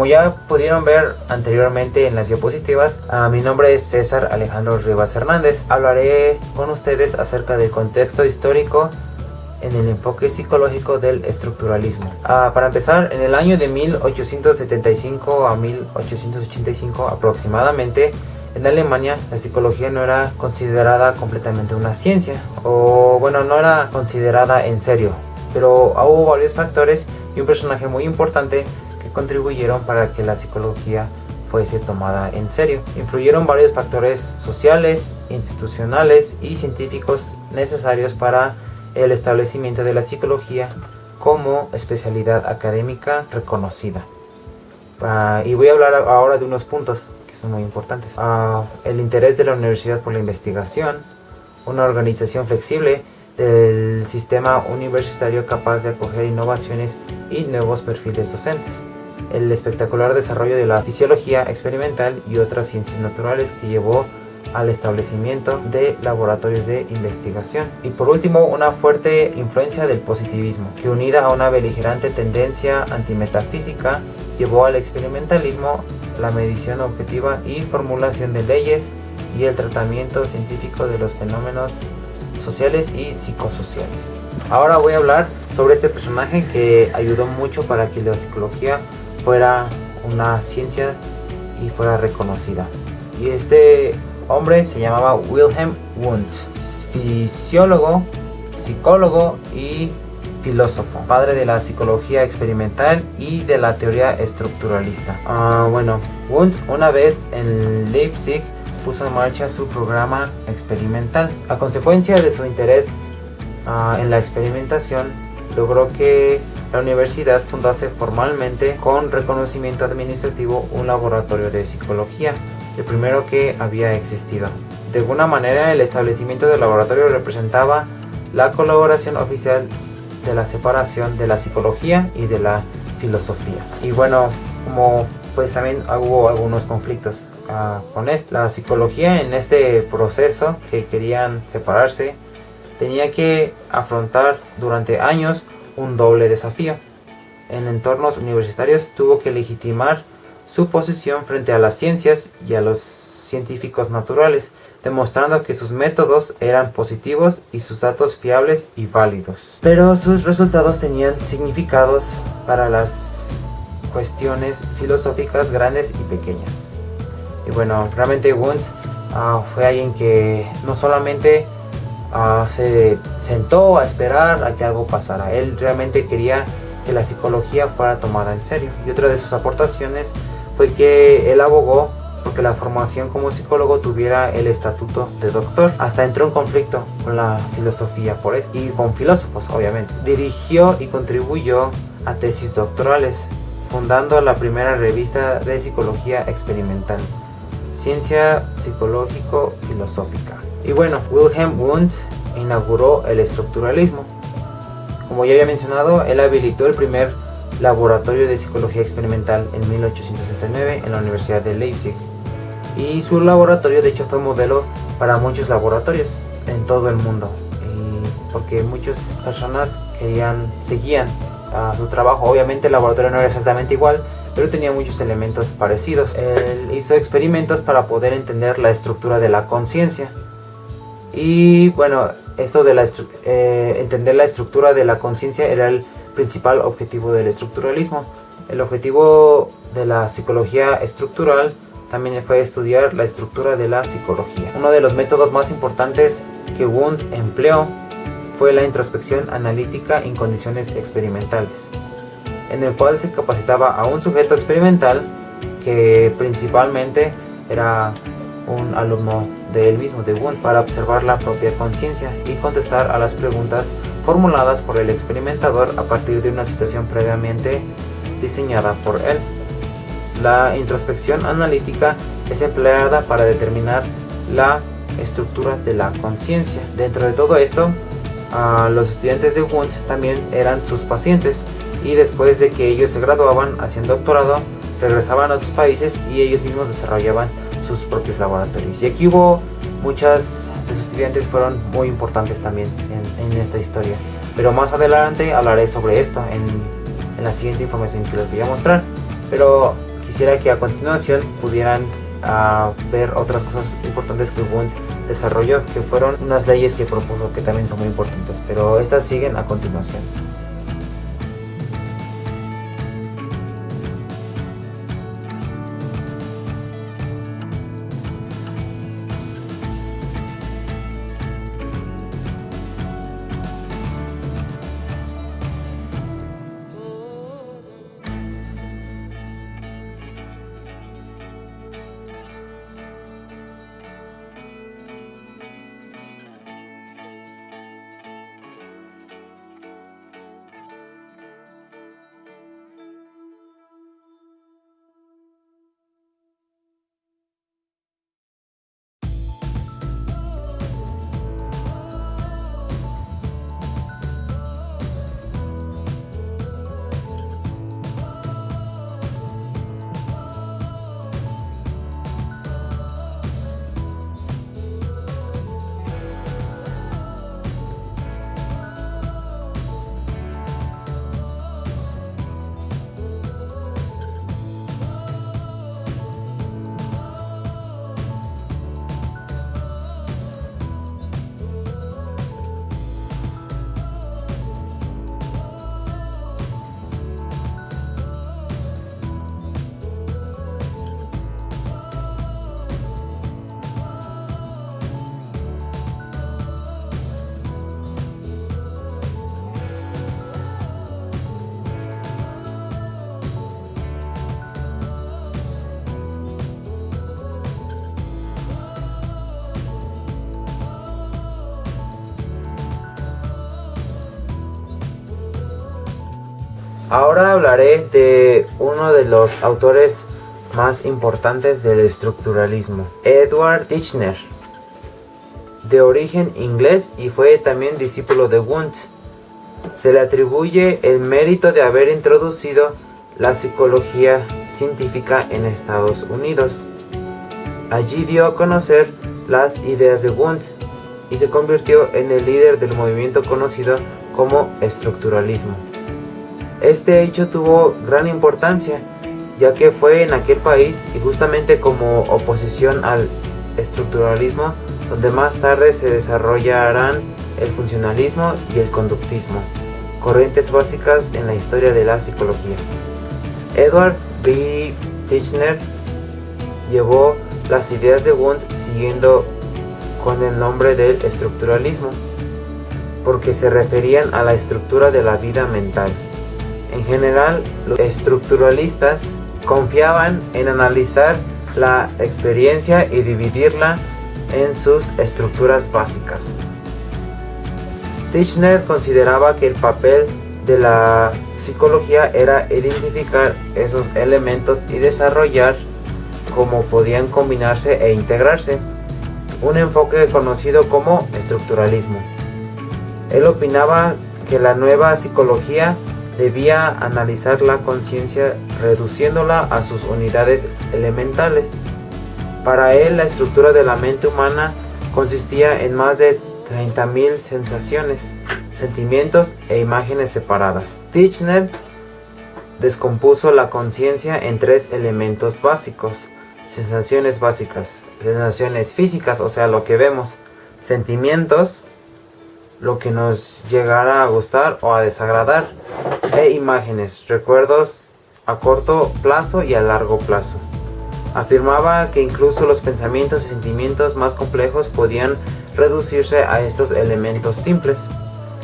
ya pudieron ver anteriormente en las diapositivas, mi nombre es César Alejandro Rivas Hernández. Hablaré con ustedes acerca del contexto histórico en el enfoque psicológico del estructuralismo. Para empezar, en el año de 1875 a 1885 aproximadamente, en Alemania la psicología no era considerada completamente una ciencia, o bueno, no era considerada en serio, pero hubo varios factores y un personaje muy importante que contribuyeron para que la psicología fuese tomada en serio. Influyeron varios factores sociales, institucionales y científicos necesarios para el establecimiento de la psicología como especialidad académica reconocida. Y voy a hablar ahora de unos puntos que son muy importantes. El interés de la universidad por la investigación, una organización flexible del sistema universitario capaz de acoger innovaciones y nuevos perfiles docentes, el espectacular desarrollo de la fisiología experimental y otras ciencias naturales que llevó al establecimiento de laboratorios de investigación, y por último una fuerte influencia del positivismo que, unida a una beligerante tendencia antimetafísica, llevó al experimentalismo, la medición objetiva y formulación de leyes y el tratamiento científico de los fenómenos sociales y psicosociales. Ahora voy a hablar sobre este personaje que ayudó mucho para que la psicología fuera una ciencia y fuera reconocida, y este hombre se llamaba Wilhelm Wundt, fisiólogo, psicólogo y filósofo, padre de la psicología experimental y de la teoría estructuralista. Wundt una vez en Leipzig puso en marcha su programa experimental. A consecuencia de su interés en la experimentación, logró que la universidad fundase formalmente, con reconocimiento administrativo, un laboratorio de psicología, el primero que había existido. De alguna manera, el establecimiento del laboratorio representaba la colaboración oficial de la separación de la psicología y de la filosofía. Y bueno, como pues también hubo algunos conflictos con esto. La psicología, en este proceso que querían separarse, tenía que afrontar durante años un doble desafío. En entornos universitarios tuvo que legitimar su posición frente a las ciencias y a los científicos naturales, demostrando que sus métodos eran positivos y sus datos fiables y válidos. Pero sus resultados tenían significados para las cuestiones filosóficas grandes y pequeñas. Y bueno, realmente Wundt fue alguien que no solamente se sentó a esperar a que algo pasara. Él realmente quería que la psicología fuera tomada en serio. Y otra de sus aportaciones fue que él abogó porque la formación como psicólogo tuviera el estatuto de doctor. Hasta entró en conflicto con la filosofía por eso, y con filósofos obviamente. Dirigió y contribuyó a tesis doctorales, fundando la primera revista de psicología experimental, Ciencia Psicológico-Filosófica. Y bueno, Wilhelm Wundt inauguró el estructuralismo. Como ya había mencionado, él habilitó el primer laboratorio de psicología experimental en 1869 en la Universidad de Leipzig, y su laboratorio de hecho fue modelo para muchos laboratorios en todo el mundo, porque muchas personas seguían su trabajo. Obviamente el laboratorio no era exactamente igual, pero tenía muchos elementos parecidos. Él hizo experimentos para poder entender la estructura de la conciencia, y bueno, esto de entender la estructura de la conciencia era el principal objetivo del estructuralismo. El objetivo de la psicología estructural también fue estudiar la estructura de la psicología. Uno de los métodos más importantes que Wundt empleó fue la introspección analítica en condiciones experimentales, en el cual se capacitaba a un sujeto experimental, que principalmente era un alumno de él mismo, de Wundt, para observar la propia conciencia y contestar a las preguntas formuladas por el experimentador a partir de una situación previamente diseñada por él. La introspección analítica es empleada para determinar la estructura de la conciencia. Dentro de todo esto, los estudiantes de Wundt también eran sus pacientes, y después de que ellos se graduaban, hacían doctorado, regresaban a sus países y ellos mismos desarrollaban sus propios laboratorios. Y aquí hubo muchas de sus estudiantes fueron muy importantes también en esta historia, pero más adelante hablaré sobre esto en la siguiente información que les voy a mostrar. Pero Quisiera que a continuación pudieran ver otras cosas importantes que Wundt desarrolló, que fueron unas leyes que propuso que también son muy importantes, pero estas siguen a continuación. Ahora hablaré de uno de los autores más importantes del estructuralismo, Edward Titchener, de origen inglés y fue también discípulo de Wundt. Se le atribuye el mérito de haber introducido la psicología científica en Estados Unidos. Allí dio a conocer las ideas de Wundt y se convirtió en el líder del movimiento conocido como estructuralismo. Este hecho tuvo gran importancia, ya que fue en aquel país y justamente como oposición al estructuralismo donde más tarde se desarrollarán el funcionalismo y el conductismo, corrientes básicas en la historia de la psicología. Edward B. Titchener llevó las ideas de Wundt siguiendo con el nombre del estructuralismo, porque se referían a la estructura de la vida mental. En general, los estructuralistas confiaban en analizar la experiencia y dividirla en sus estructuras básicas. Titchener consideraba que el papel de la psicología era identificar esos elementos y desarrollar cómo podían combinarse e integrarse, un enfoque conocido como estructuralismo. Él opinaba que la nueva psicología debía analizar la conciencia reduciéndola a sus unidades elementales. Para él, la estructura de la mente humana consistía en más de 30.000 sensaciones, sentimientos e imágenes separadas. Titchener descompuso la conciencia en 3 elementos básicos: sensaciones básicas, sensaciones físicas, o sea, lo que vemos; sentimientos, lo que nos llegara a gustar o a desagradar; e imágenes, recuerdos a corto plazo y a largo plazo. Afirmaba que incluso los pensamientos y sentimientos más complejos podían reducirse a estos elementos simples.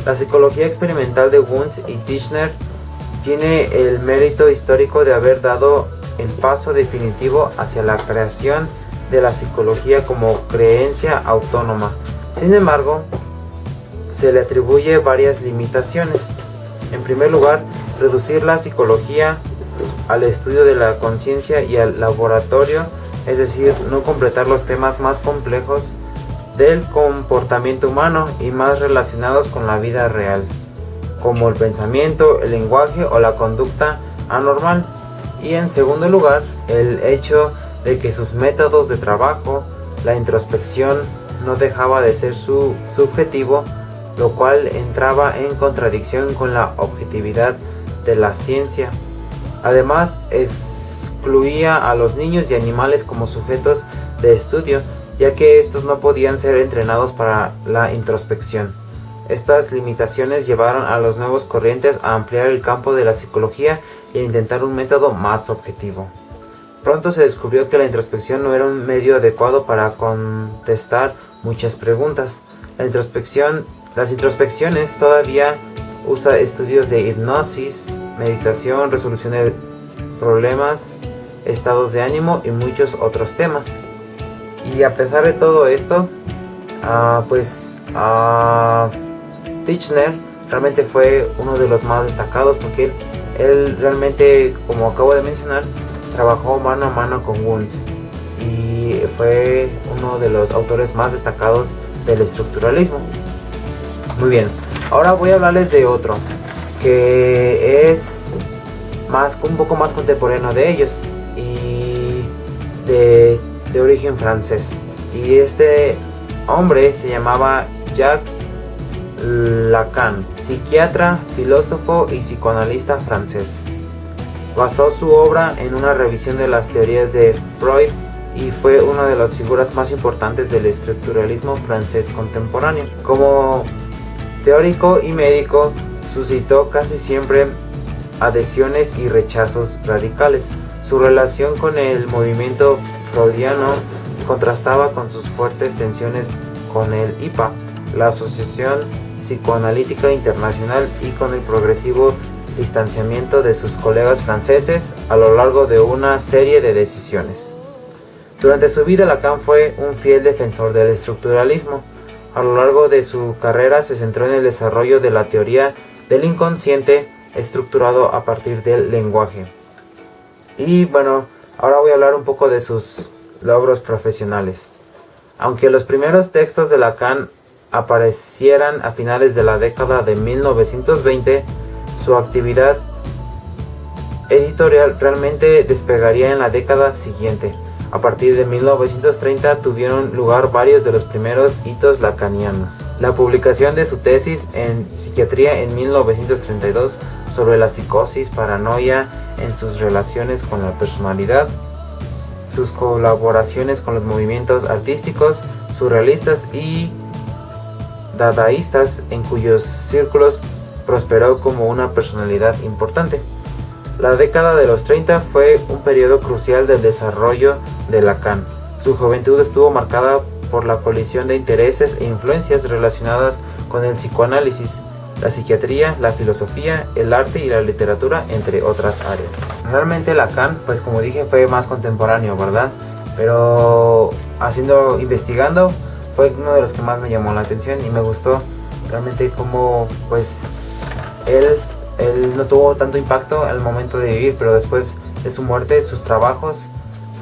La psicología experimental de Wundt y Titchener tiene el mérito histórico de haber dado el paso definitivo hacia la creación de la psicología como creencia autónoma. Sin embargo, se le atribuye varias limitaciones. En primer lugar, reducir la psicología al estudio de la conciencia y al laboratorio, es decir, no completar los temas más complejos del comportamiento humano y más relacionados con la vida real, como el pensamiento, el lenguaje o la conducta anormal. Y en segundo lugar, el hecho de que sus métodos de trabajo, la introspección, no dejaba de ser su objetivo, lo cual entraba en contradicción con la objetividad de la ciencia. Además, incluía a los niños y animales como sujetos de estudio, ya que estos no podían ser entrenados para la introspección. Estas limitaciones llevaron a los nuevos corrientes a ampliar el campo de la psicología e intentar un método más objetivo. Pronto se descubrió que la introspección no era un medio adecuado para contestar muchas preguntas. Las introspecciones todavía usa estudios de hipnosis, meditación, resolución de problemas, estados de ánimo y muchos otros temas. Y a pesar de todo esto, Titchener realmente fue uno de los más destacados, porque él realmente, como acabo de mencionar, trabajó mano a mano con Wundt y fue uno de los autores más destacados del estructuralismo. Muy bien, ahora voy a hablarles de otro que es un poco más contemporáneo de ellos y de origen francés. Y este hombre se llamaba Jacques Lacan, psiquiatra, filósofo y psicoanalista francés. Basó su obra en una revisión de las teorías de Freud y fue una de las figuras más importantes del estructuralismo francés contemporáneo. Como teórico y médico, suscitó casi siempre adhesiones y rechazos radicales. Su relación con el movimiento freudiano contrastaba con sus fuertes tensiones con el IPA, la Asociación Psicoanalítica Internacional, y con el progresivo distanciamiento de sus colegas franceses a lo largo de una serie de decisiones. Durante su vida, Lacan fue un fiel defensor del estructuralismo. A lo largo de su carrera se centró en el desarrollo de la teoría del inconsciente estructurado a partir del lenguaje. Y bueno, ahora voy a hablar un poco de sus logros profesionales. Aunque los primeros textos de Lacan aparecieran a finales de la década de 1920, su actividad editorial realmente despegaría en la década siguiente. A partir de 1930 tuvieron lugar varios de los primeros hitos lacanianos. La publicación de su tesis en psiquiatría en 1932 sobre la psicosis paranoia en sus relaciones con la personalidad, sus colaboraciones con los movimientos artísticos, surrealistas y dadaístas, en cuyos círculos prosperó como una personalidad importante. La década de los 30 fue un periodo crucial del desarrollo de Lacan. Su juventud estuvo marcada por la colisión de intereses e influencias relacionadas con el psicoanálisis, la psiquiatría, la filosofía, el arte y la literatura, entre otras áreas. Realmente Lacan, pues como dije, fue más contemporáneo, ¿verdad? Pero investigando, fue uno de los que más me llamó la atención y me gustó realmente cómo pues él no tuvo tanto impacto al momento de vivir, pero después de su muerte, sus trabajos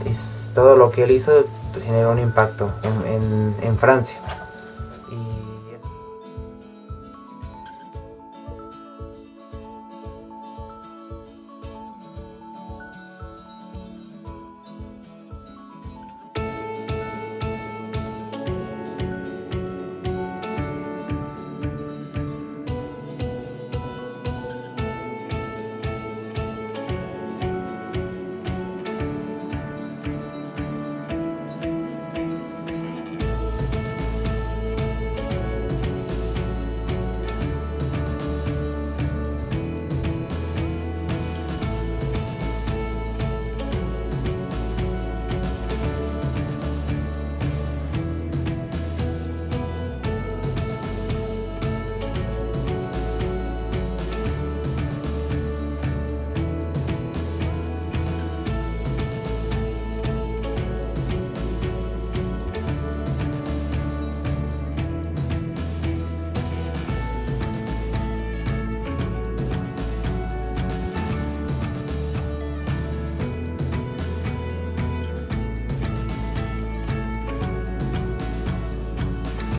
y todo lo que él hizo generó un impacto en Francia.